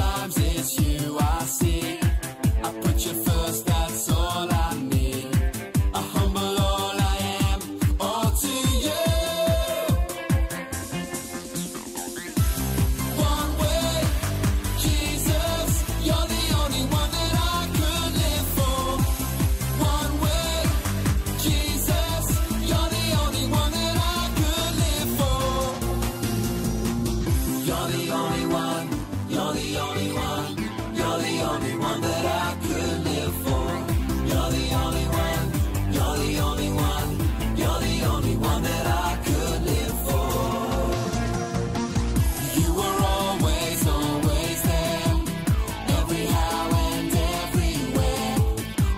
Sometimes it's you I see. I put you first, that's all I need. I humble all I am, all to you. One way, Jesus, you're the only one that I could live for. One way, Jesus, you're the only one that I could live for. You're the only one, you're the only one, you're the only one that I could live for. You're the only one, you're the only one, you're the only one that I could live for. You were always, always there, every how and everywhere.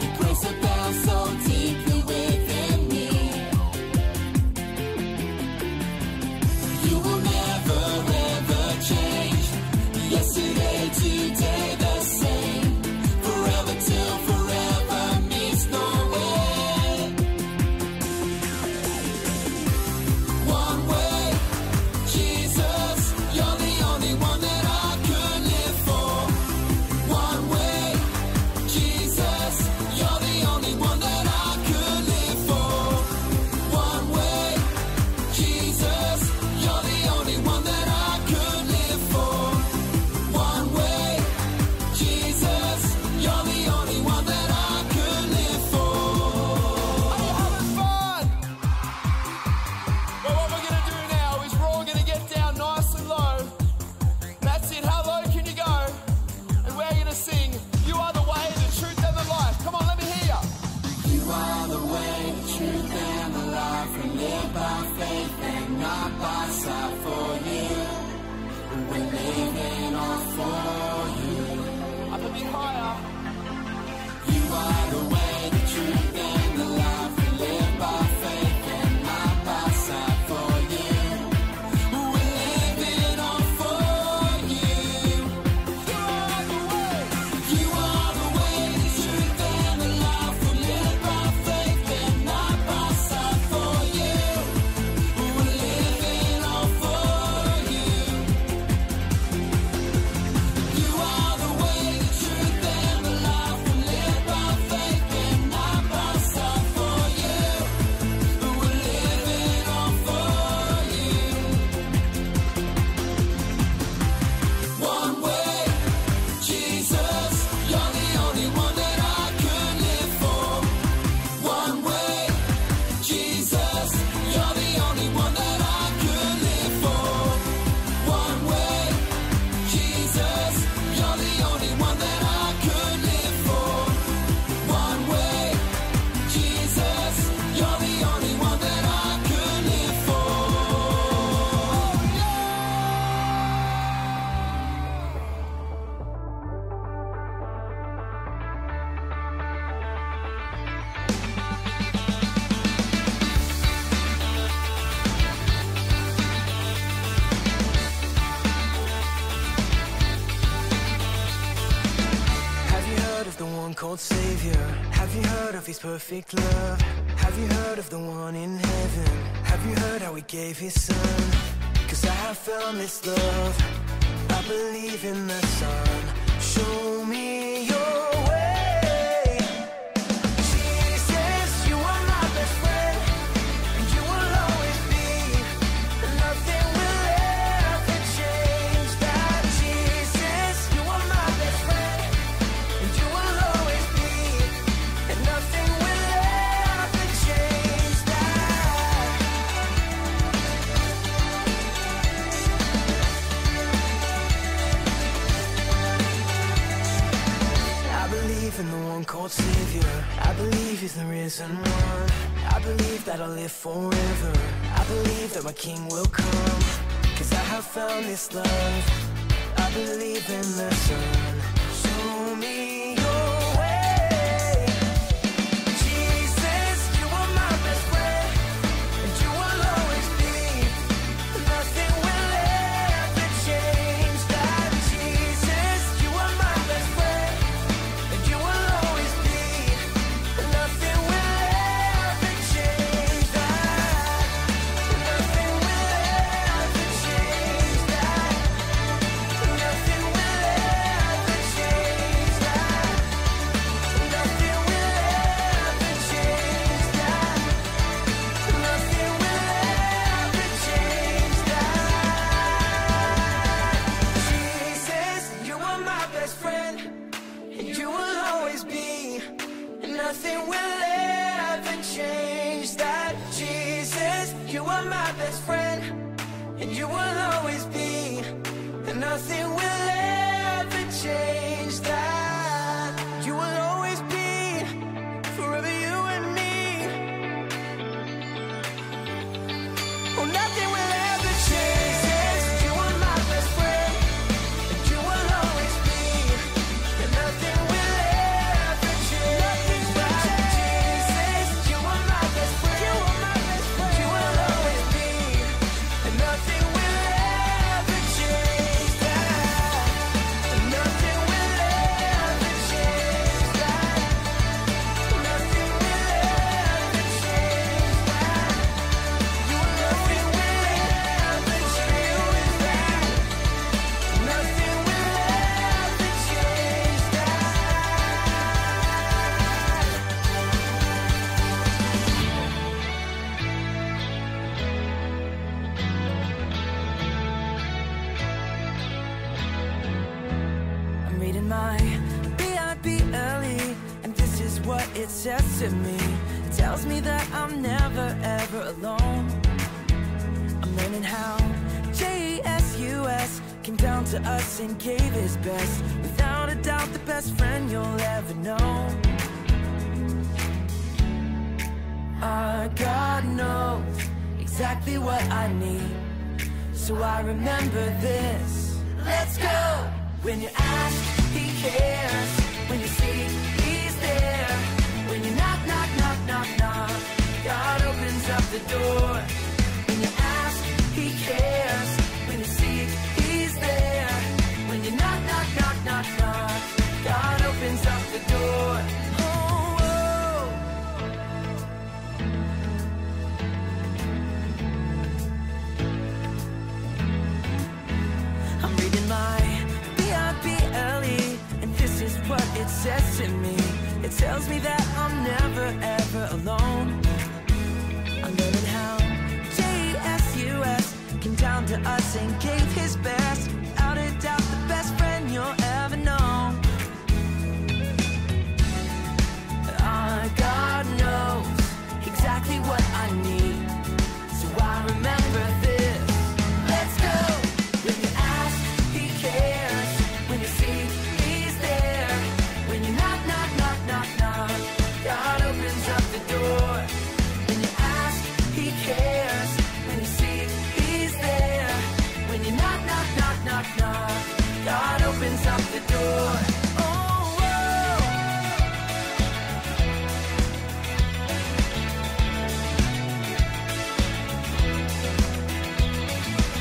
Your grace abounds so deeply within me. You will never ever change. Yesterday, today, the same. Forever till forever meets no end. One way, Jesus, you're the only one that I could live for. One way, Jesus, you're the only one that I could live for. One way, Jesus, you're the only one that I could live for. One way, Jesus, you're the only one that I could live for. Are you having fun? Well, what we're gonna do now is we're all gonna get down nice and low. That's it. How low can you go? And we're gonna sing, "You are the way, the truth, and the life." Come on, let me hear ya. You are the way, the truth, and the life. We live by faith and not by sight. For you, we're living all for you. Up a bit higher. You are the way, the truth, and the life. We live by faith and not by sight. For you, we're living all for you. You are the way. You are the way, the truth, and the life. We live by faith and not by sight. For you, we're living all for you. You are the way, the truth, and the life. We live by faith and not by sight. For you, we're living all for you. One way, Jesus, you're the only one that I could live for. One way, Jesus, you're the only one that I could live for. One way, Jesus, you're the only one that I could live for. One way, Jesus, you're the only one that I could live for. Have you heard of the one called Savior? Have you heard of his perfect love? Have you heard of the one in heaven? Have you heard how he gave his son? 'Cause I have found this love. I believe in the Son. Show me your way. Jesus, you are my best friend, and you will always be. Nothing will ever change that. Jesus, you are my best friend, and you will always be. And nothing will ever change that. I believe in the one called Savior. I believe he's the risen one. I believe that I'll live forever. I believe that my King will come. 'Cause I have found this love. I believe in the Son. Show me your way. Jesus, you are my best friend, and you will always be. Nothing will ever change that. Jesus, you are my best friend, and you will always be. Nothing will ever change that. Nothing will ever change that. Nothing will ever and you will always be, and nothing will ever change that. Jesus, you are my best friend, and you will always be, and nothing will ever change that. You will always be, forever you and me. Oh, nothing will ever change. Jesus, you are my best friend, and you will always be, and nothing will ever change that. Jesus, you are my best friend, you are my best friend, you will always be, and nothing will ever change that. And nothing will ever change that. Nothing will ever change that. You will nothing will ever change that. Nothing will ever change that. I'm reading my B-I-B-L-E, and this is what it says to me. It tells me that I'm never ever alone. I'm learning how Jesus came down to us and gave his best. Without a doubt, the best friend you'll ever know. Our God knows exactly what I need, so I remember this. Let's go! When you ask, he cares. When you seek, he's there. When you knock, knock, knock, knock, knock, God opens up the door. When you ask, he cares. When you seek, he's there. When you knock, knock, knock, knock, knock, God opens up the door. Oh, oh. I'm reading my B-I-B-L-E, and this is what it says to me. It tells me that I'm never ever alone. I'm learning how Jesus came down to us and gave his best. Without a doubt, the best friend you'll ever know. Our God knows exactly what I need, so I remember this. Let's go! When you ask, he cares. When you seek, he's there. When you knock, knock, knock, knock, knock, God opens up the door. When you ask, he cares. When you seek, he's there. When you knock, knock, knock, knock, knock, God opens up the door. Oh, whoa.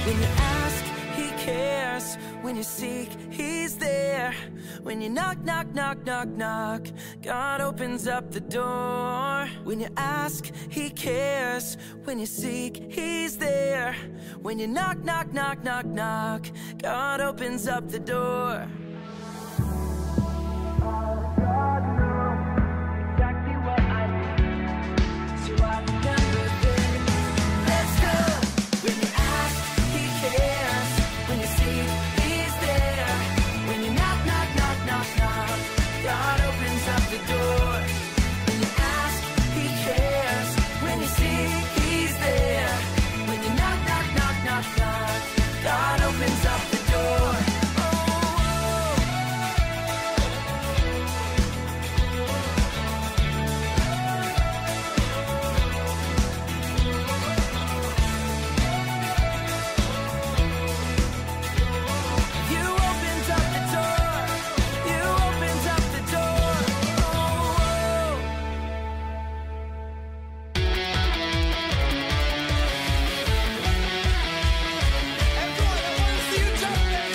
When you ask, he cares. When you seek, he's there. When you knock, knock, knock, knock, knock, God opens up the door. When you ask, he cares. When you seek, he's there. When you knock, knock, knock, knock, knock, God opens up the door. God knows exactly what I need, so I remember this. Let's go! When you ask, he cares. When you seek, he's there. When you knock, knock, knock, knock, knock, God opens up the door. When you ask, he cares. When you seek, he's there. When you knock, knock, knock, knock, knock, God opens up the door. Oh, you opened up the door. You opened up the door. Oh, Everyone, I want to see you jump there.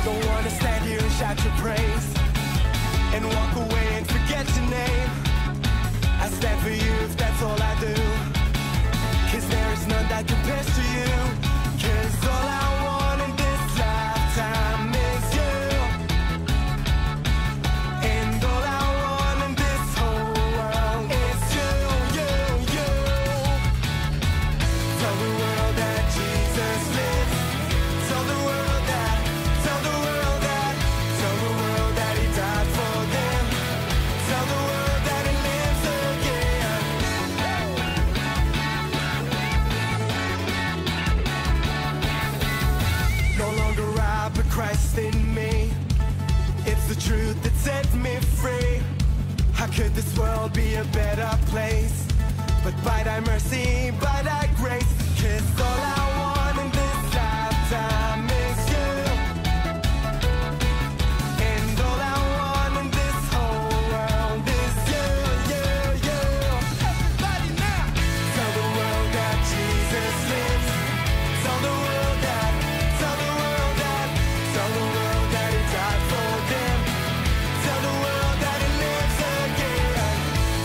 Don't wanna stand here and shout your praise and walk away and forget your name. I stand for you if that's all I do, 'cause there is none that compares to you. 'Cause all I want in this lifetime is you. Christ in me. It's the truth that sets me free. How could this world be a better place? But by thy mercy, by thy grace, 'cause all I want in this lifetime is you. And all I want in this whole world is you, you, you. Everybody now! Tell the world that Jesus lives. Tell the world that, tell the world that, tell the world that he died for them. Tell the world that he lives again.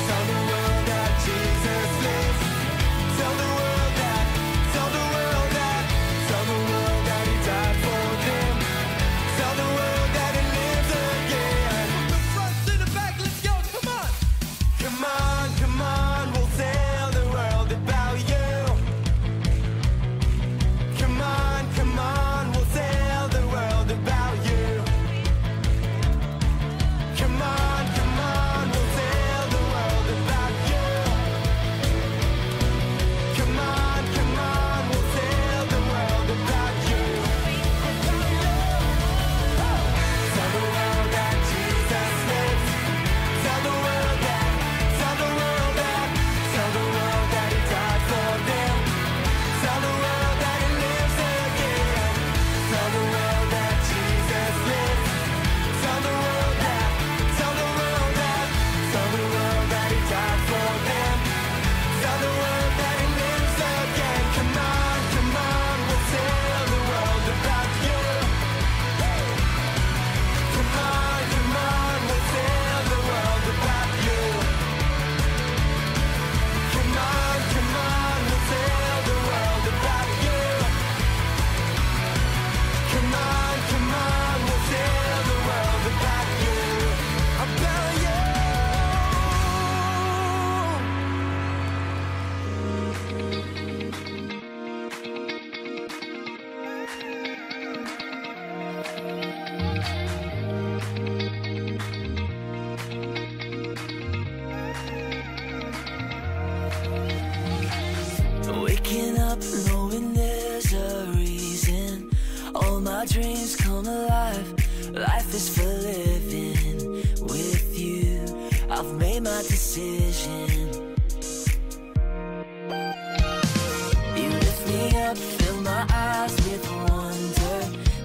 Tell the world that Jesus lives. Tell the world that, tell the world that, tell the world that he died for them. Tell the world that he lives again. From the front to the back, let's go, come on. Come on, come on, we'll tell the world about you. Come on, we'll tell the world about you. Come on, we'll tell the world about you. Come on, we'll tell the world about you. Tell the world that Jesus lives. Tell the world that, tell the world that, tell the world that he died for them. Tell the world that he lives again. Tell the world that Jesus lives. Tell the world that, tell the world that, tell the world that he died for them. Tell the world that he lives again. Come on, we'll tell the world about you. Come on, we'll tell the world about you. Come on, we'll tell the world about you. Come on, we'll tell the world about you. About you. Waking up knowing there's a reason. All my dreams come alive. Life is for living with you. I've made my decision. You lift me up, fill my eyes with wonder.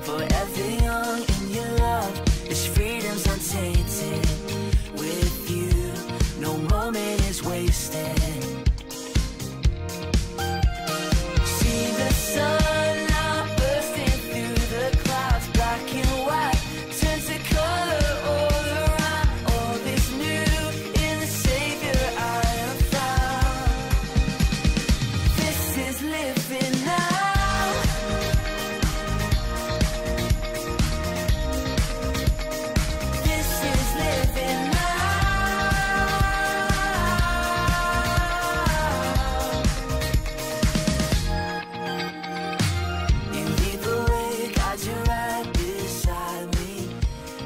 Forever young in your love, this freedom's untainted. With you, no moment is wasted. See the sun now bursting through the clouds, black and white, turns to color all around. All is new in the Savior I have found. This is living now. This is living now. You lead the way, guide you right beside me.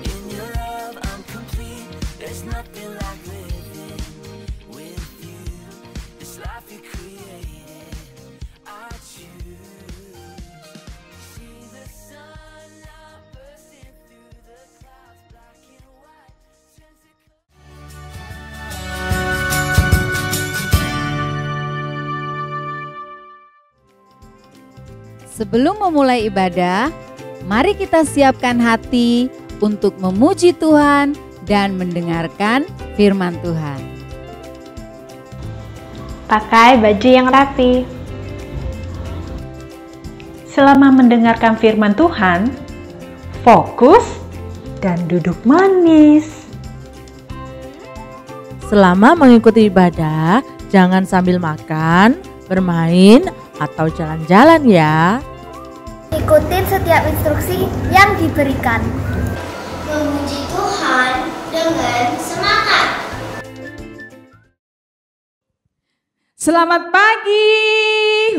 In your love I'm complete. There's nothing like living with you. This life you created, I choose. See the sun now bursting through the clouds, black and white, turns to color. Sebelum memulai ibadah, mari kita siapkan hati untuk memuji Tuhan dan mendengarkan firman Tuhan. Pakai baju yang rapi. Selama mendengarkan firman Tuhan, fokus dan duduk manis. Selama mengikuti ibadah, jangan sambil makan, bermain, atau jalan-jalan ya. Ikutin setiap instruksi yang diberikan. Memuji Tuhan dengan semangat. Selamat pagi.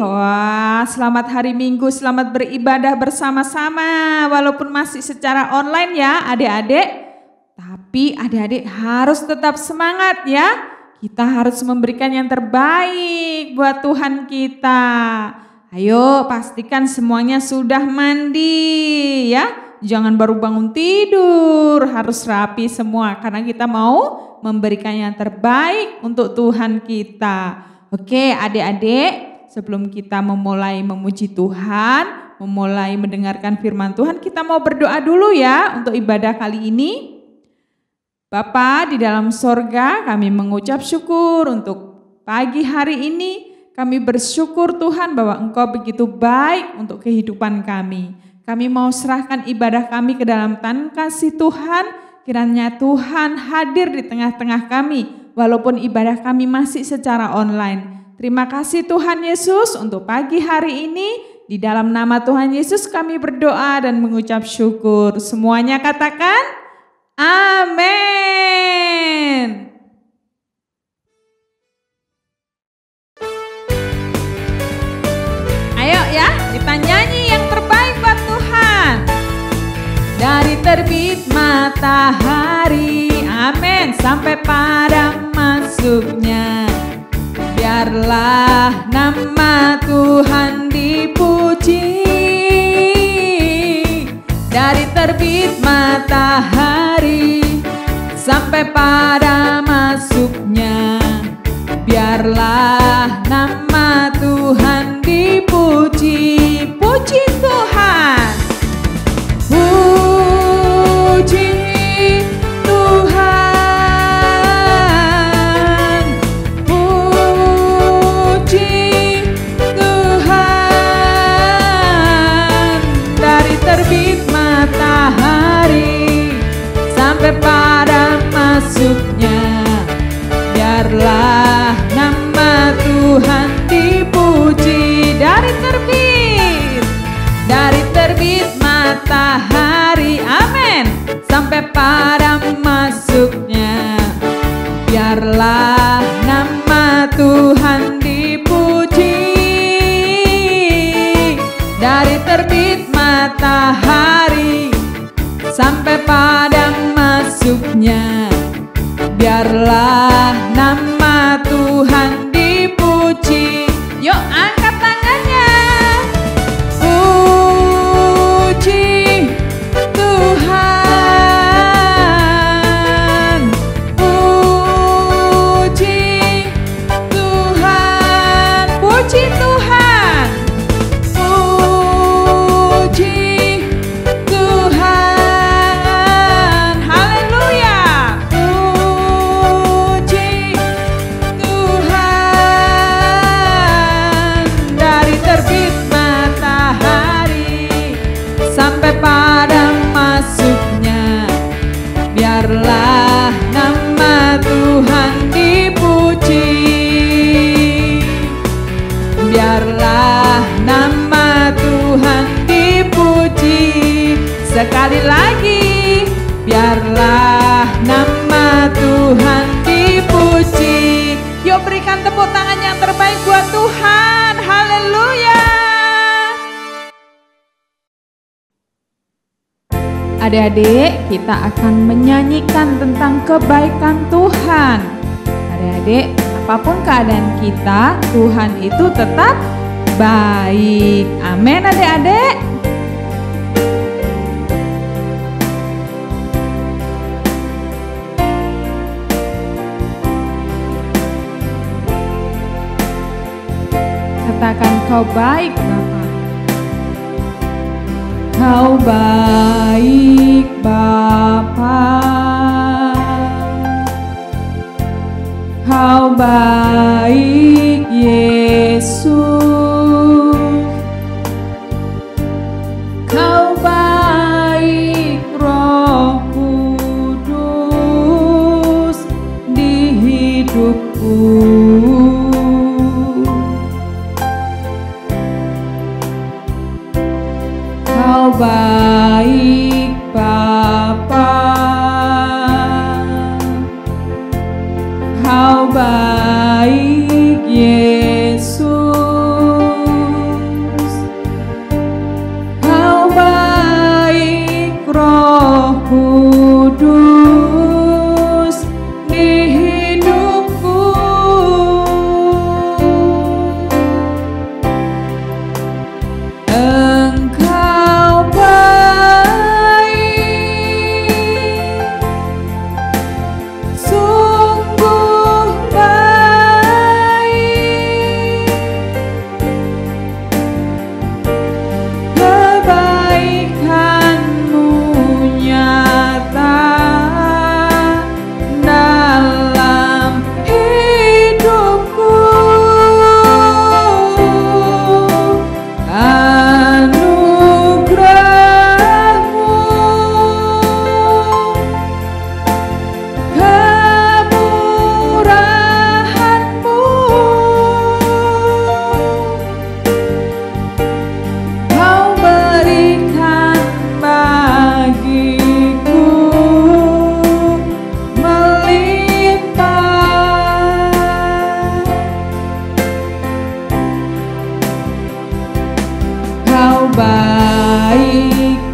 Wah, selamat hari Minggu, selamat beribadah bersama-sama. Walaupun masih secara online ya adik-adik. Tapi adik-adik harus tetap semangat ya. Kita harus memberikan yang terbaik buat Tuhan kita. Ayo pastikan semuanya sudah mandi ya. Jangan baru bangun tidur, harus rapi semua karena kita mau memberikan yang terbaik untuk Tuhan kita. Oke, adik-adik, sebelum kita memulai memuji Tuhan, memulai mendengarkan firman Tuhan, kita mau berdoa dulu ya untuk ibadah kali ini. Bapa di dalam sorga, kami mengucap syukur untuk pagi hari ini. Kami bersyukur Tuhan bahwa Engkau begitu baik untuk kehidupan kami. Kami mau serahkan ibadah kami ke dalam tangan kasih Tuhan. Kiranya Tuhan hadir di tengah-tengah kami walaupun ibadah kami masih secara online. Terima kasih Tuhan Yesus untuk pagi hari ini. Di dalam nama Tuhan Yesus kami berdoa dan mengucap syukur. Semuanya katakan amin. Ayo ya, kita nyanyi yang terbaik buat Tuhan. Dari terbit matahari, amin, sampai pada masuknya, biarlah nama Tuhan dipuji. Dari terbit matahari sampai pada masuknya, biarlah nama Tuhan dipuji. Puji Tuhan, puji Tuhan, puji Tuhan. Dari terbit matahari sampai pada masuknya, biarlah nama Tuhan dipuji. Dari terbit matahari, amin, sampai pada masuknya, biarlah nama Tuhan dipuji. Dari terbit matahari sampai pada masuknya, biarlah nama Tuhan dipuji. Yuk angkat tangannya. Puji Tuhan, puji Tuhan, puji Tuhan, puji Tuhan. Haleluya. Puji Tuhan. Dari terbit matahari sampai pada masuknya, biarlah nama Tuhan dipuji. Biarlah nama Tuhan dipuji. Sekali lagi, biarlah nama Tuhan dipuji. Yuk berikan tepuk tangan yang terbaik buat Tuhan. Haleluya. Adik-adik, kita akan menyanyikan tentang kebaikan Tuhan. Adik-adik, apapun keadaan kita, Tuhan itu tetap baik. Amin adik-adik. Katakan kau baik Bapa. Kau baik Bapa, kau baik Yesus, kau baik Roh Kudus di hidupku. Kau baik Bapa, kau baik Yesus, kau baik Roh Kudus di hidupku. Engkau baik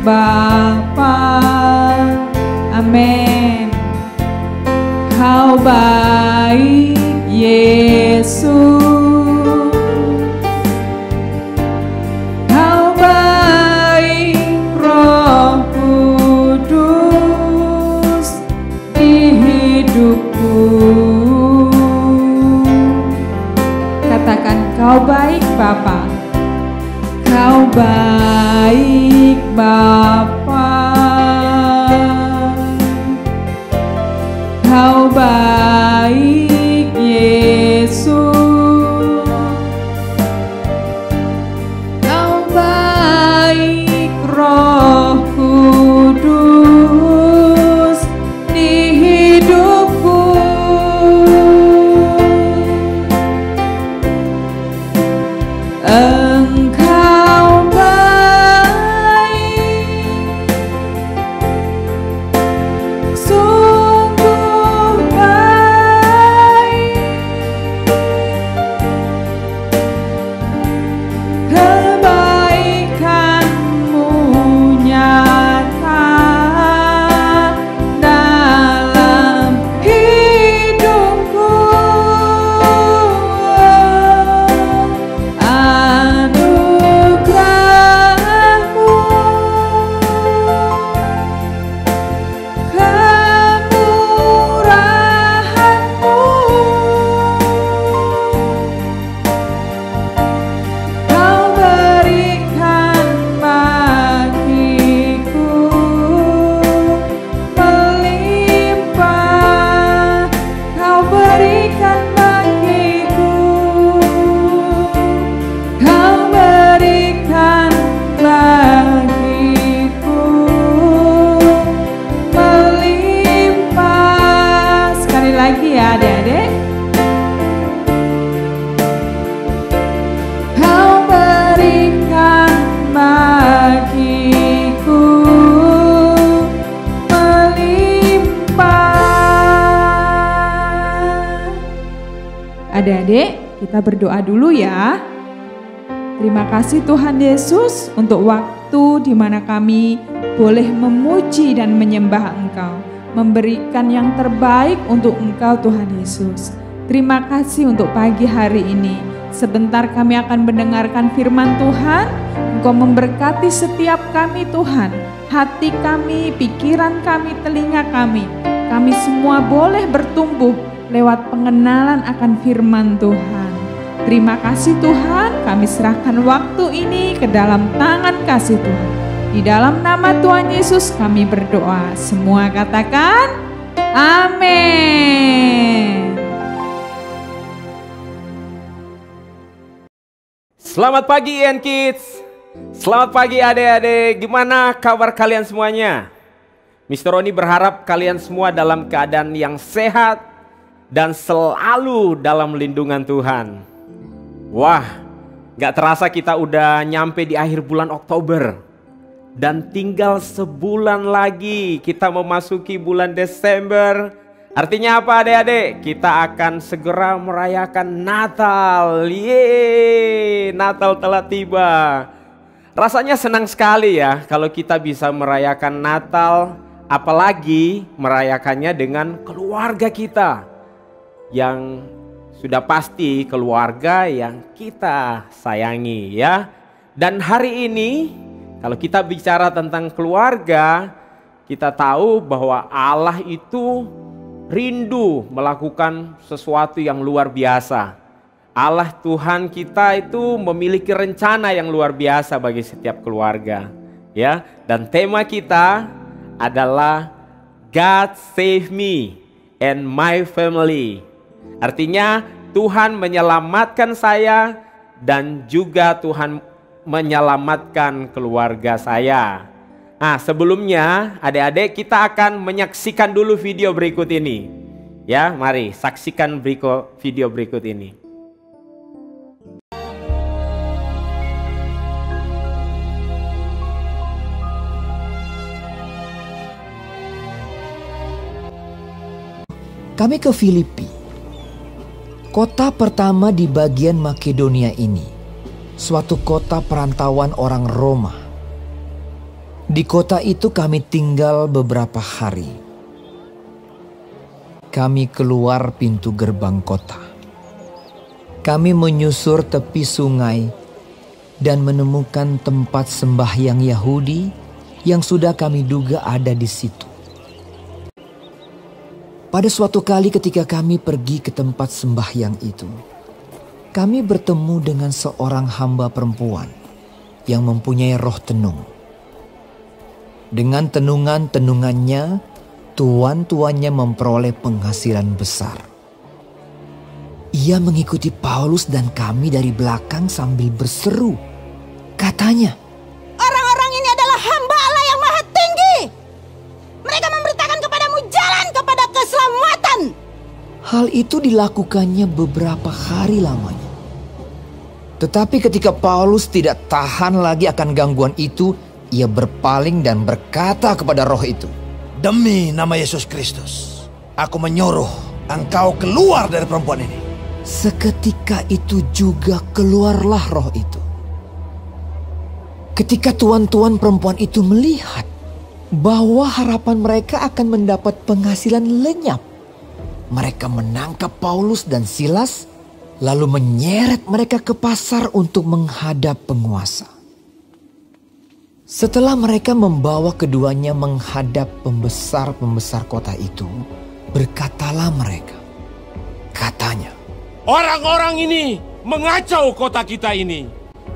Bapa. Amin. Kau baik Yesus, Kau baik Roh Kudus di hidupku. Katakan Kau baik Bapa, Kau baik Bapa, Kau baik Yesus, Kau baik Roh Kudus di hidupku. Engkau baik, sungguh baik, kebaikan-Mu nyata dalam hidupku. Anugerah-Mu, kemurahan-Mu, Kau berikan bagiku melimpah, Kau berikan bagiku, Kau berikan bagiku melimpah. Sekali lagi ya adik-adik. Kau berikan bagiku melimpah. Adik-adik, kita berdoa dulu ya. Terima kasih Tuhan Yesus untuk waktu di mana kami boleh memuji dan menyembah Engkau, memberikan yang terbaik untuk Engkau Tuhan Yesus. Terima kasih untuk pagi hari ini. Sebentar kami akan mendengarkan firman Tuhan. Engkau memberkati setiap kami Tuhan, hati kami, pikiran kami, telinga kami. Kami semua boleh bertumbuh lewat pengenalan akan firman Tuhan. Terima kasih Tuhan, kami serahkan waktu ini ke dalam tangan kasih Tuhan. Di dalam nama Tuhan Yesus kami berdoa. Semua katakan amin. Selamat pagi IN Kids. Selamat pagi adik-adik. Gimana kabar kalian semuanya? Mr. Roni berharap kalian semua dalam keadaan yang sehat dan selalu dalam lindungan Tuhan. Wah, gak terasa kita udah nyampe di akhir bulan Oktober. Dan tinggal sebulan lagi kita memasuki bulan Desember. Artinya apa adik-adik? Kita akan segera merayakan Natal. Yeay, Natal telah tiba. Rasanya senang sekali ya kalau kita bisa merayakan Natal. Apalagi merayakannya dengan keluarga kita. Yang sudah pasti keluarga yang kita sayangi ya. Dan hari ini kalau kita bicara tentang keluarga, kita tahu bahwa Allah itu rindu melakukan sesuatu yang luar biasa. Allah Tuhan kita itu memiliki rencana yang luar biasa bagi setiap keluarga ya. Dan tema kita adalah God save me and my family. Artinya Tuhan menyelamatkan saya dan juga Tuhan menyelamatkan keluarga saya. Nah, sebelumnya adik-adik kita akan menyaksikan dulu video berikut ini. Ya, mari saksikan video berikut ini. Kami ke Filipi, kota pertama di bagian Makedonia ini, suatu kota perantauan orang Roma. Di kota itu kami tinggal beberapa hari. Kami keluar pintu gerbang kota. Kami menyusur tepi sungai dan menemukan tempat sembahyang Yahudi yang sudah kami duga ada di situ. Pada suatu kali ketika kami pergi ke tempat sembahyang itu, kami bertemu dengan seorang hamba perempuan yang mempunyai roh tenung. Dengan tenungan-tenungannya, tuan-tuannya memperoleh penghasilan besar. Ia mengikuti Paulus dan kami dari belakang sambil berseru. Katanya, "Orang-orang ini adalah hamba Allah yang Maha Tinggi. Mereka memberitakan kepadamu jalan kepada keselamatan." hal itu dilakukannya beberapa hari lamanya. Tetapi ketika Paulus tidak tahan lagi akan gangguan itu, ia berpaling dan berkata kepada roh itu, "Demi nama Yesus Kristus, aku menyuruh engkau keluar dari perempuan ini." Seketika itu juga keluarlah roh itu. Ketika tuan-tuan perempuan itu melihat bahwa harapan mereka akan mendapat penghasilan lenyap, mereka menangkap Paulus dan Silas, lalu menyeret mereka ke pasar untuk menghadap penguasa. Setelah mereka membawa keduanya menghadap pembesar-pembesar kota itu, berkatalah mereka. Katanya, "Orang-orang ini mengacau kota kita ini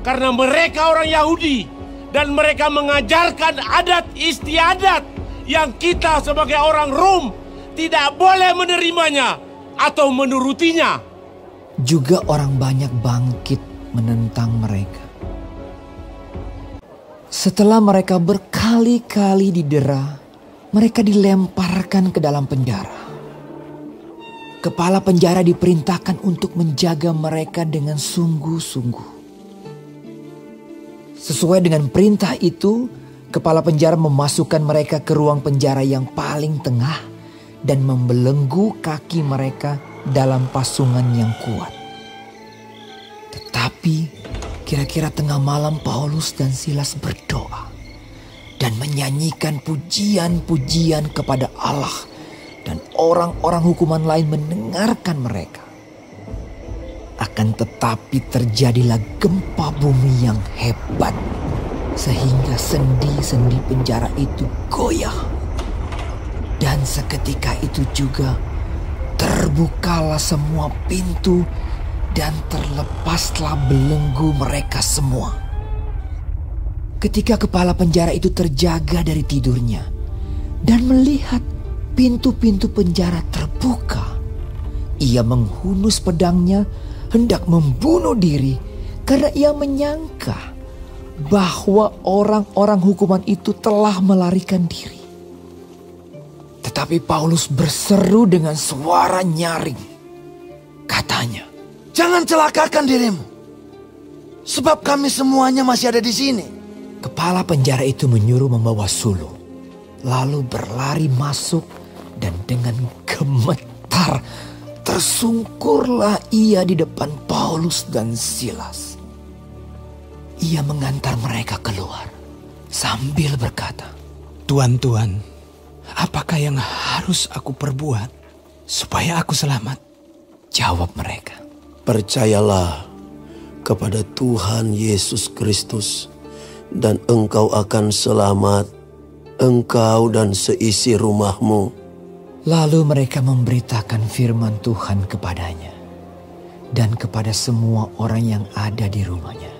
karena mereka orang Yahudi dan mereka mengajarkan adat istiadat yang kita sebagai orang Rom tidak boleh menerimanya atau menurutinya." Juga orang banyak bangkit menentang mereka. Setelah mereka berkali-kali didera, mereka dilemparkan ke dalam penjara. Kepala penjara diperintahkan untuk menjaga mereka dengan sungguh-sungguh. Sesuai dengan perintah itu, kepala penjara memasukkan mereka ke ruang penjara yang paling tengah dan membelenggu kaki mereka dalam pasungan yang kuat. Tetapi kira-kira tengah malam Paulus dan Silas berdoa dan menyanyikan pujian-pujian kepada Allah, dan orang-orang hukuman lain mendengarkan mereka. Akan tetapi terjadilah gempa bumi yang hebat, sehingga sendi-sendi penjara itu goyah. Dan seketika itu juga terbukalah semua pintu dan terlepaslah belenggu mereka semua. Ketika kepala penjara itu terjaga dari tidurnya dan melihat pintu-pintu penjara terbuka, ia menghunus pedangnya hendak membunuh diri karena ia menyangka bahwa orang-orang hukuman itu telah melarikan diri. Tetapi Paulus berseru dengan suara nyaring. Katanya, "Jangan celakakan dirimu, sebab kami semuanya masih ada di sini." Kepala penjara itu menyuruh membawa sulung, lalu berlari masuk dan dengan gemetar tersungkurlah ia di depan Paulus dan Silas. Ia mengantar mereka keluar sambil berkata, "Tuan-tuan, apakah yang harus aku perbuat supaya aku selamat?" Jawab mereka, "Percayalah kepada Tuhan Yesus Kristus dan engkau akan selamat, engkau dan seisi rumahmu." Lalu mereka memberitakan firman Tuhan kepadanya dan kepada semua orang yang ada di rumahnya.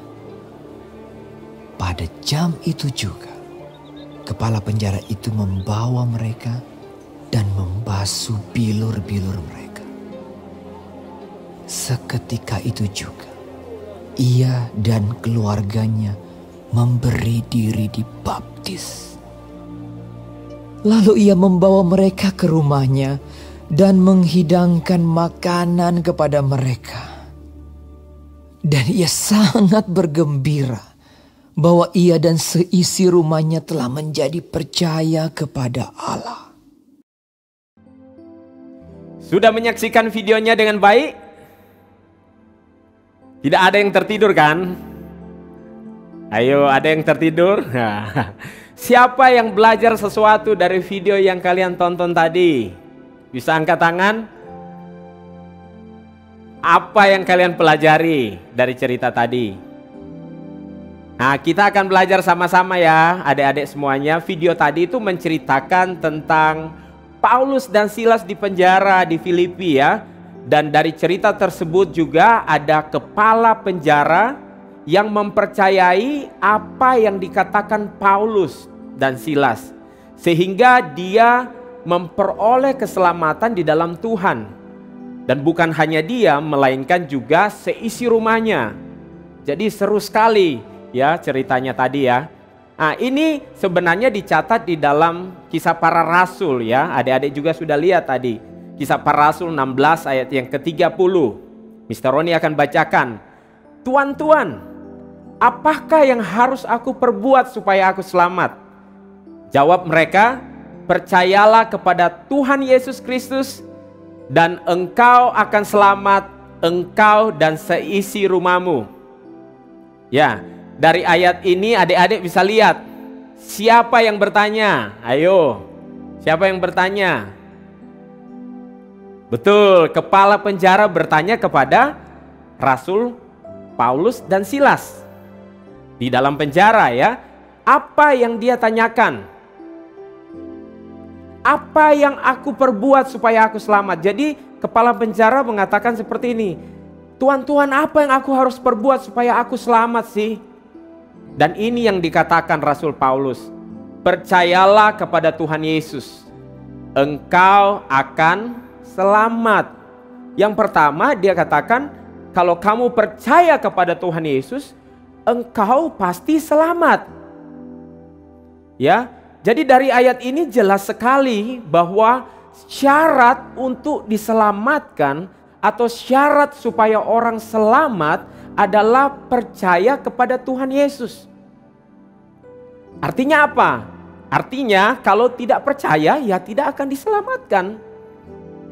Pada jam itu juga, kepala penjara itu membawa mereka dan membasuh bilur-bilur mereka. Seketika itu juga, ia dan keluarganya memberi diri dibaptis. Lalu ia membawa mereka ke rumahnya dan menghidangkan makanan kepada mereka. Dan ia sangat bergembira bahwa ia dan seisi rumahnya telah menjadi percaya kepada Allah. Sudah menyaksikan videonya dengan baik? Tidak ada yang tertidur kan? Ayo, ada yang tertidur? Siapa yang belajar sesuatu dari video yang kalian tonton tadi? Bisa angkat tangan? Apa yang kalian pelajari dari cerita tadi? Nah, kita akan belajar sama-sama ya, adik-adik semuanya. Video tadi itu menceritakan tentang Paulus dan Silas di penjara di Filipi ya. Dan dari cerita tersebut juga ada kepala penjara yang mempercayai apa yang dikatakan Paulus dan Silas, sehingga dia memperoleh keselamatan di dalam Tuhan. Dan bukan hanya dia, melainkan juga seisi rumahnya. Jadi seru sekali ya ceritanya tadi ya. Nah, ini sebenarnya dicatat di dalam Kisah Para Rasul ya. Adik-adik juga sudah lihat tadi. Kisah Para Rasul 16 ayat yang ke-30. Mr. Roni akan bacakan. Tuan-tuan, apakah yang harus aku perbuat supaya aku selamat? Jawab mereka, percayalah kepada Tuhan Yesus Kristus dan engkau akan selamat, engkau dan seisi rumahmu. Ya, dari ayat ini adik-adik bisa lihat siapa yang bertanya. Ayo, siapa yang bertanya? Betul, kepala penjara bertanya kepada Rasul Paulus dan Silas di dalam penjara ya. Apa yang dia tanyakan? Apa yang aku perbuat supaya aku selamat? Jadi kepala penjara mengatakan seperti ini. Tuan-tuan, apa yang aku harus perbuat supaya aku selamat sih? Dan ini yang dikatakan Rasul Paulus. Percayalah kepada Tuhan Yesus, engkau akan selamat. Yang pertama dia katakan, kalau kamu percaya kepada Tuhan Yesus, engkau pasti selamat. Ya, jadi dari ayat ini jelas sekali bahwa syarat untuk diselamatkan atau syarat supaya orang selamat adalah percaya kepada Tuhan Yesus. Artinya apa? Artinya kalau tidak percaya ya tidak akan diselamatkan.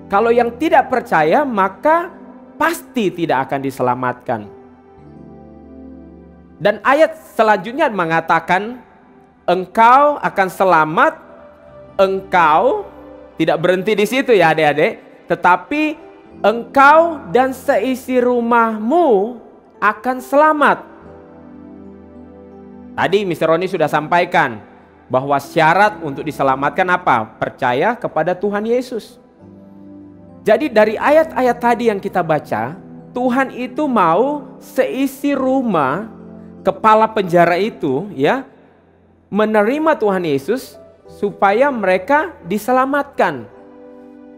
Kalau yang tidak percaya maka pasti tidak akan diselamatkan. Dan ayat selanjutnya mengatakan engkau akan selamat, engkau tidak berhenti di situ ya adik-adik, tetapi engkau dan seisi rumahmu akan selamat. Tadi Mr. Roni sudah sampaikan bahwa syarat untuk diselamatkan apa? Percaya kepada Tuhan Yesus. Jadi dari ayat-ayat tadi yang kita baca, Tuhan itu mau seisi rumah kepala penjara itu ya menerima Tuhan Yesus supaya mereka diselamatkan.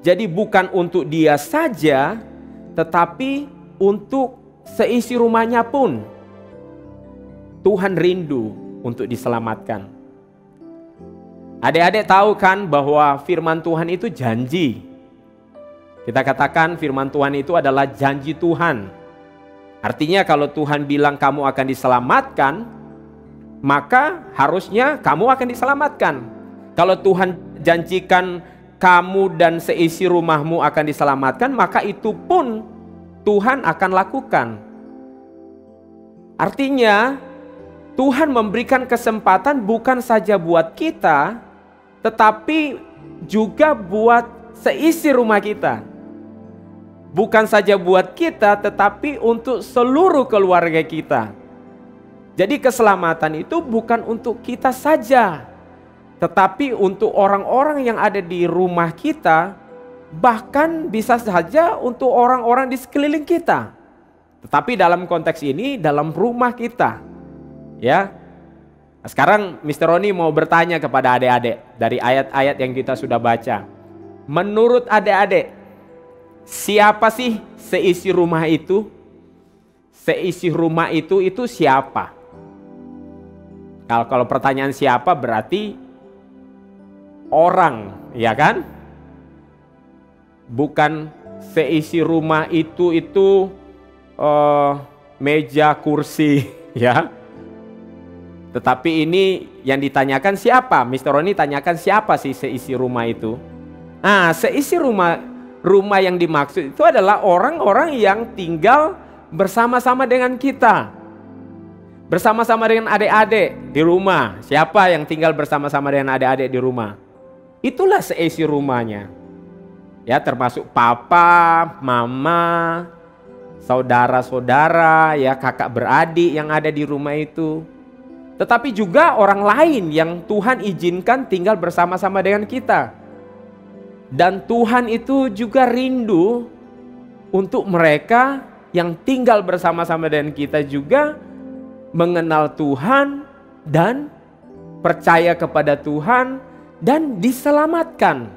Jadi bukan untuk dia saja, tetapi untuk seisi rumahnya pun Tuhan rindu untuk diselamatkan. Adik-adik tahu kan bahwa firman Tuhan itu janji. Kita katakan firman Tuhan itu adalah janji Tuhan. Artinya kalau Tuhan bilang kamu akan diselamatkan, maka harusnya kamu akan diselamatkan. Kalau Tuhan janjikan kamu dan seisi rumahmu akan diselamatkan, maka itu pun Tuhan akan lakukan. Artinya Tuhan memberikan kesempatan bukan saja buat kita, tetapi juga buat seisi rumah kita. Bukan saja buat kita, tetapi untuk seluruh keluarga kita. Jadi keselamatan itu bukan untuk kita saja, tetapi untuk orang-orang yang ada di rumah kita, bahkan bisa saja untuk orang-orang di sekeliling kita. Tetapi dalam konteks ini, dalam rumah kita. Ya. Nah, sekarang Mr. Roni mau bertanya kepada adik-adik dari ayat-ayat yang kita sudah baca. Menurut adik-adik, siapa sih seisi rumah itu? Seisi rumah itu siapa? Kalau pertanyaan siapa berarti orang, ya kan? Bukan seisi rumah itu meja, kursi, ya. Tetapi ini yang ditanyakan siapa? Mr. Roni tanyakan siapa sih seisi rumah itu? Nah, seisi rumah yang dimaksud itu adalah orang-orang yang tinggal bersama-sama dengan kita. Bersama-sama dengan adik-adik di rumah. Siapa yang tinggal bersama-sama dengan adik-adik di rumah? Itulah seisi rumahnya. Ya, termasuk papa, mama, saudara-saudara, ya, kakak beradik yang ada di rumah itu. Tetapi juga orang lain yang Tuhan izinkan tinggal bersama-sama dengan kita. Dan Tuhan itu juga rindu untuk mereka yang tinggal bersama-sama dengan kita juga mengenal Tuhan dan percaya kepada Tuhan dan diselamatkan.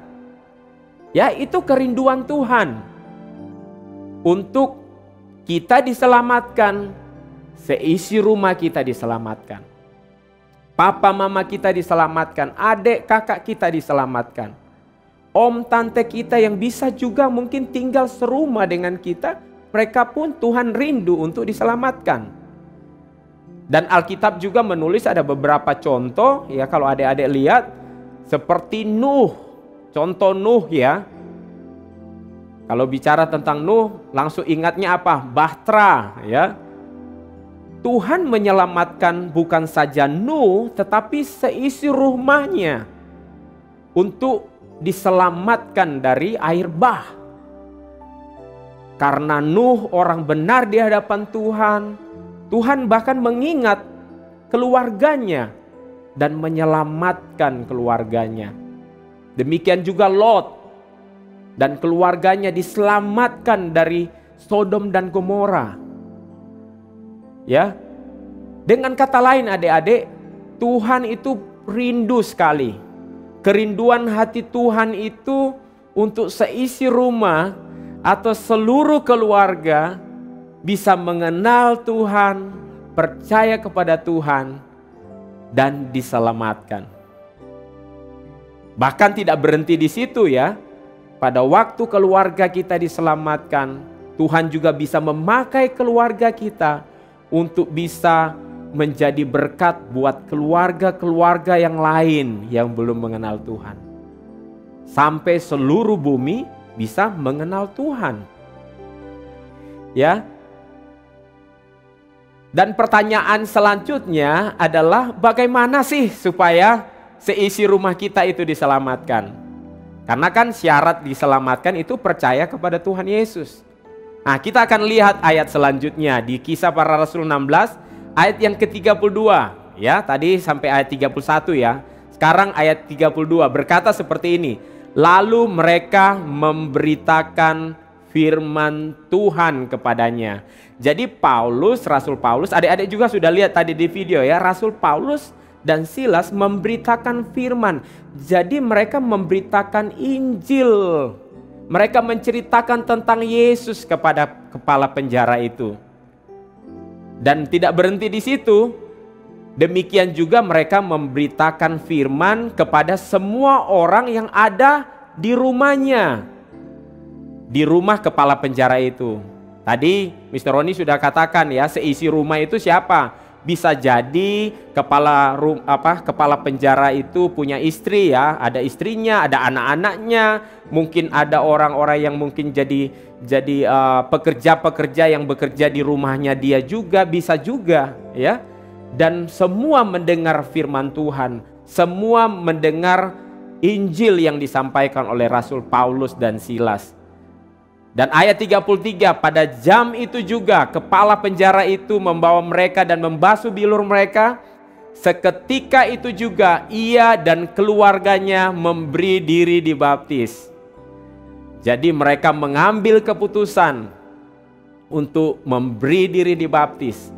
Ya, itu kerinduan Tuhan untuk kita diselamatkan, seisi rumah kita diselamatkan, papa mama kita diselamatkan, adik kakak kita diselamatkan, om tante kita yang bisa juga mungkin tinggal serumah dengan kita, mereka pun Tuhan rindu untuk diselamatkan. Dan Alkitab juga menulis ada beberapa contoh, ya, kalau adik-adik lihat seperti Nuh, contoh Nuh, ya. Kalau bicara tentang Nuh, langsung ingatnya apa? Bahtera, ya. Tuhan menyelamatkan bukan saja Nuh, tetapi seisi rumahnya untuk diselamatkan dari air bah. Karena Nuh orang benar di hadapan Tuhan, Tuhan bahkan mengingat keluarganya dan menyelamatkan keluarganya. Demikian juga Lot dan keluarganya diselamatkan dari Sodom dan Gomora. Ya. Dengan kata lain adik-adik, Tuhan itu rindu sekali. Kerinduan hati Tuhan itu untuk seisi rumah atau seluruh keluarga bisa mengenal Tuhan, percaya kepada Tuhan, dan diselamatkan. Bahkan tidak berhenti di situ, ya. Pada waktu keluarga kita diselamatkan, Tuhan juga bisa memakai keluarga kita untuk bisa menjadi berkat buat keluarga-keluarga yang lain yang belum mengenal Tuhan. Sampai seluruh bumi bisa mengenal Tuhan. Ya. Dan pertanyaan selanjutnya adalah bagaimana sih supaya seisi rumah kita itu diselamatkan? Karena kan syarat diselamatkan itu percaya kepada Tuhan Yesus. Nah, kita akan lihat ayat selanjutnya di Kisah Para Rasul 16 ayat yang ke-32, ya. Tadi sampai ayat 31, ya. Sekarang ayat 32 berkata seperti ini. Lalu mereka memberitakan firman Tuhan kepadanya. Jadi Paulus, Rasul Paulus, adik-adik juga sudah lihat tadi di video, ya. Rasul Paulus dan Silas memberitakan firman. Jadi mereka memberitakan Injil. Mereka menceritakan tentang Yesus kepada kepala penjara itu. Dan tidak berhenti di situ. Demikian juga mereka memberitakan firman kepada semua orang yang ada di rumahnya. Di rumah kepala penjara itu. Tadi Mr. Roni sudah katakan, ya, seisi rumah itu siapa? Bisa jadi kepala penjara itu punya istri, ya, ada istrinya, ada anak-anaknya, mungkin ada orang-orang yang mungkin jadi pekerja-pekerja yang bekerja di rumahnya dia juga, bisa juga, ya. Dan semua mendengar firman Tuhan, semua mendengar Injil yang disampaikan oleh Rasul Paulus dan Silas. Dan ayat 33, pada jam itu juga kepala penjara itu membawa mereka dan membasuh bilur mereka. Seketika itu juga ia dan keluarganya memberi diri dibaptis. Jadi mereka mengambil keputusan untuk memberi diri dibaptis.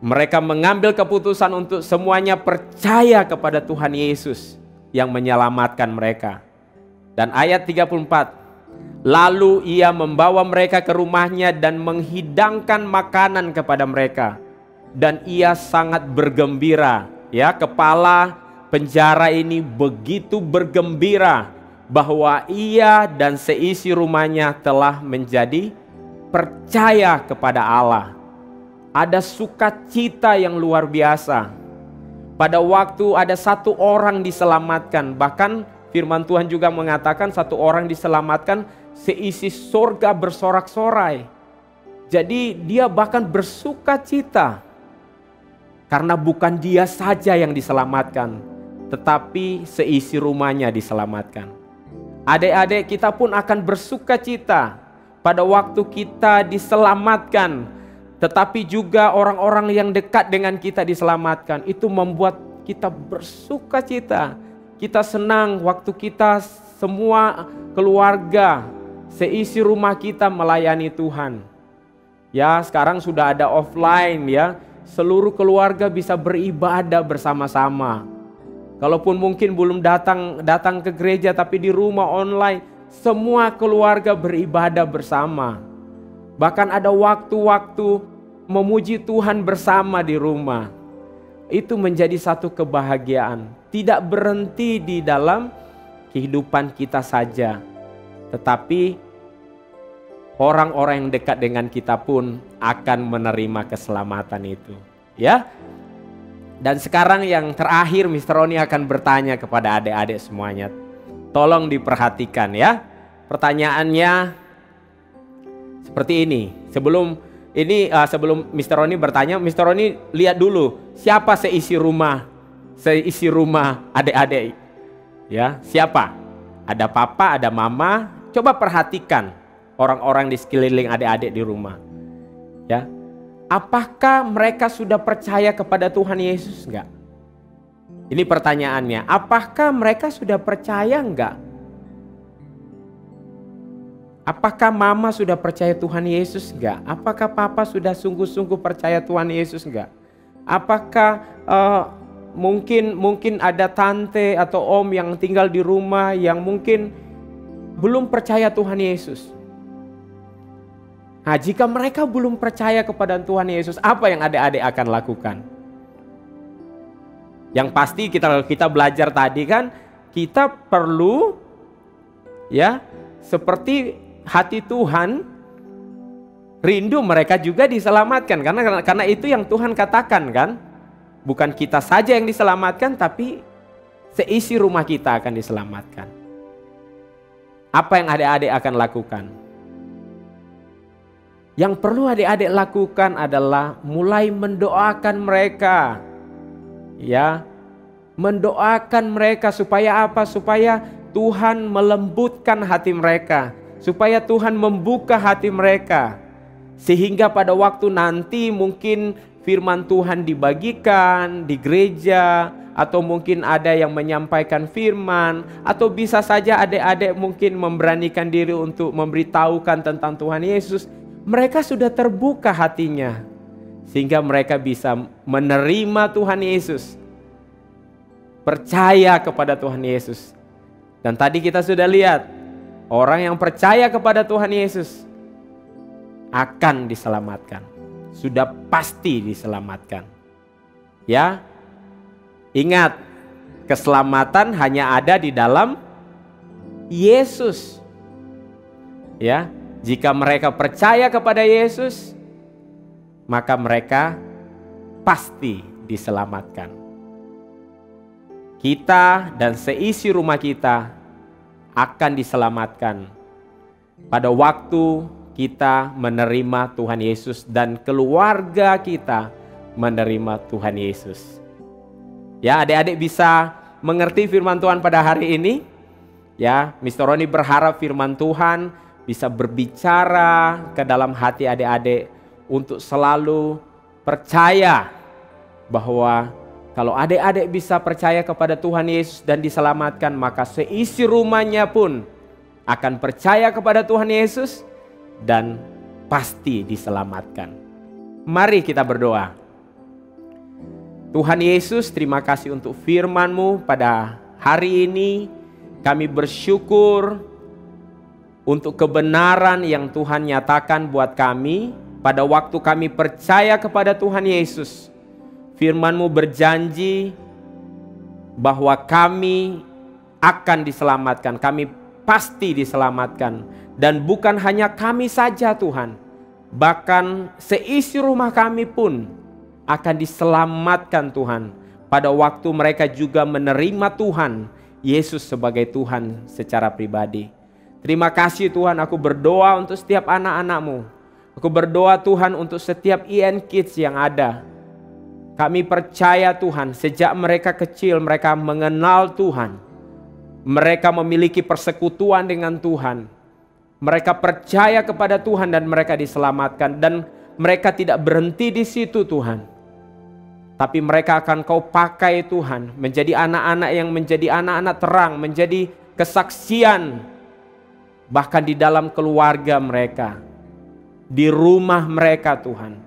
Mereka mengambil keputusan untuk semuanya percaya kepada Tuhan Yesus yang menyelamatkan mereka. Dan ayat 34, lalu ia membawa mereka ke rumahnya dan menghidangkan makanan kepada mereka. Dan ia sangat bergembira. Ya, kepala penjara ini begitu bergembira bahwa ia dan seisi rumahnya telah menjadi percaya kepada Allah. Ada sukacita yang luar biasa. Pada waktu ada satu orang diselamatkan, bahkan firman Tuhan juga mengatakan satu orang diselamatkan, seisi surga bersorak-sorai. Jadi dia bahkan bersukacita. Karena bukan dia saja yang diselamatkan, tetapi seisi rumahnya diselamatkan. Adik-adik, kita pun akan bersuka cita pada waktu kita diselamatkan, tetapi juga orang-orang yang dekat dengan kita diselamatkan. Itu membuat kita bersuka cita. Kita senang waktu kita semua keluarga, seisi rumah kita melayani Tuhan. Ya, sekarang sudah ada offline ya. Seluruh keluarga bisa beribadah bersama-sama. Kalaupun mungkin belum datang ke gereja tapi di rumah online, semua keluarga beribadah bersama. Bahkan ada waktu-waktu memuji Tuhan bersama di rumah. Itu menjadi satu kebahagiaan. Tidak berhenti di dalam kehidupan kita saja, tetapi orang-orang yang dekat dengan kita pun akan menerima keselamatan itu. Ya. Dan sekarang yang terakhir, Mr. Roni akan bertanya kepada adik-adik semuanya. Tolong diperhatikan ya. Pertanyaannya seperti ini. Sebelum Mr. Roni bertanya, Mr. Roni lihat dulu siapa seisi rumah adik-adik. Ya, siapa? Ada papa, ada mama. Coba perhatikan orang-orang di sekeliling adik-adik di rumah. Ya. Apakah mereka sudah percaya kepada Tuhan Yesus enggak? Ini pertanyaannya. Apakah mereka sudah percaya enggak? Apakah mama sudah percaya Tuhan Yesus enggak? Apakah papa sudah sungguh-sungguh percaya Tuhan Yesus enggak? Apakah mungkin ada tante atau om yang tinggal di rumah yang mungkin belum percaya Tuhan Yesus? Nah, jika mereka belum percaya kepada Tuhan Yesus, apa yang adik-adik akan lakukan? Yang pasti kita belajar tadi kan, kita perlu ya seperti hati Tuhan, rindu mereka juga diselamatkan. Karena itu yang Tuhan katakan kan, bukan kita saja yang diselamatkan, tapi seisi rumah kita akan diselamatkan. Apa yang adik-adik akan lakukan? Yang perlu adik-adik lakukan adalah mulai mendoakan mereka. Ya, mendoakan mereka supaya apa? Supaya Tuhan melembutkan hati mereka, supaya Tuhan membuka hati mereka, sehingga pada waktu nanti mungkin firman Tuhan dibagikan di gereja, atau mungkin ada yang menyampaikan firman, atau bisa saja adik-adik mungkin memberanikan diri untuk memberitahukan tentang Tuhan Yesus. Mereka sudah terbuka hatinya, sehingga mereka bisa menerima Tuhan Yesus, percaya kepada Tuhan Yesus. Dan tadi kita sudah lihat, orang yang percaya kepada Tuhan Yesus akan diselamatkan, sudah pasti diselamatkan. Ya, ingat, keselamatan hanya ada di dalam Yesus. Ya, jika mereka percaya kepada Yesus, maka mereka pasti diselamatkan. Kita dan seisi rumah kita akan diselamatkan pada waktu kita menerima Tuhan Yesus dan keluarga kita menerima Tuhan Yesus. Ya, adik-adik bisa mengerti firman Tuhan pada hari ini? Ya, Mr. Roni berharap firman Tuhan bisa berbicara ke dalam hati adik-adik untuk selalu percaya bahwa kalau adik-adik bisa percaya kepada Tuhan Yesus dan diselamatkan, maka seisi rumahnya pun akan percaya kepada Tuhan Yesus dan pasti diselamatkan. Mari kita berdoa. Tuhan Yesus, terima kasih untuk firman-Mu pada hari ini. Kami bersyukur untuk kebenaran yang Tuhan nyatakan buat kami pada waktu kami percaya kepada Tuhan Yesus. Firman-Mu berjanji bahwa kami akan diselamatkan, kami pasti diselamatkan. Dan bukan hanya kami saja Tuhan, bahkan seisi rumah kami pun akan diselamatkan Tuhan. Pada waktu mereka juga menerima Tuhan Yesus sebagai Tuhan secara pribadi. Terima kasih Tuhan, aku berdoa untuk setiap anak-anak-Mu. Aku berdoa Tuhan untuk setiap IN Kids yang ada. Kami percaya Tuhan, sejak mereka kecil mereka mengenal Tuhan. Mereka memiliki persekutuan dengan Tuhan. Mereka percaya kepada Tuhan dan mereka diselamatkan. Dan mereka tidak berhenti di situ Tuhan. Tapi mereka akan Kau pakai Tuhan, menjadi anak-anak yang menjadi anak-anak terang, menjadi kesaksian. Bahkan di dalam keluarga mereka, di rumah mereka Tuhan.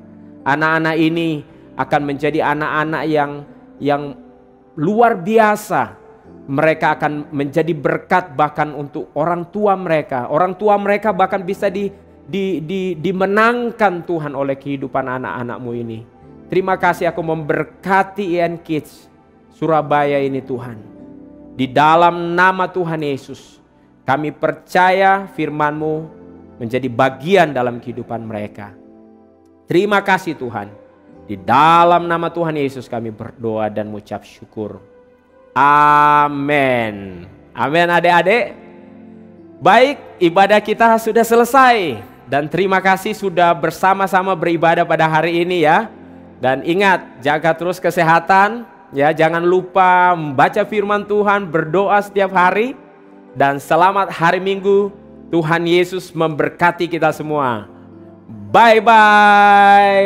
Anak-anak ini akan menjadi anak-anak yang luar biasa. Mereka akan menjadi berkat bahkan untuk orang tua mereka. Orang tua mereka bahkan bisa dimenangkan Tuhan oleh kehidupan anak-anak-Mu ini. Terima kasih, aku memberkati IN Kids Surabaya ini Tuhan. Di dalam nama Tuhan Yesus, kami percaya firman-Mu menjadi bagian dalam kehidupan mereka. Terima kasih Tuhan. Di dalam nama Tuhan Yesus kami berdoa dan mengucap syukur. Amin. Amin adik-adik. Baik, ibadah kita sudah selesai. Dan terima kasih sudah bersama-sama beribadah pada hari ini ya. Dan ingat, jaga terus kesehatan. Ya, jangan lupa membaca firman Tuhan, berdoa setiap hari. Dan selamat hari Minggu. Tuhan Yesus memberkati kita semua. Bye-bye.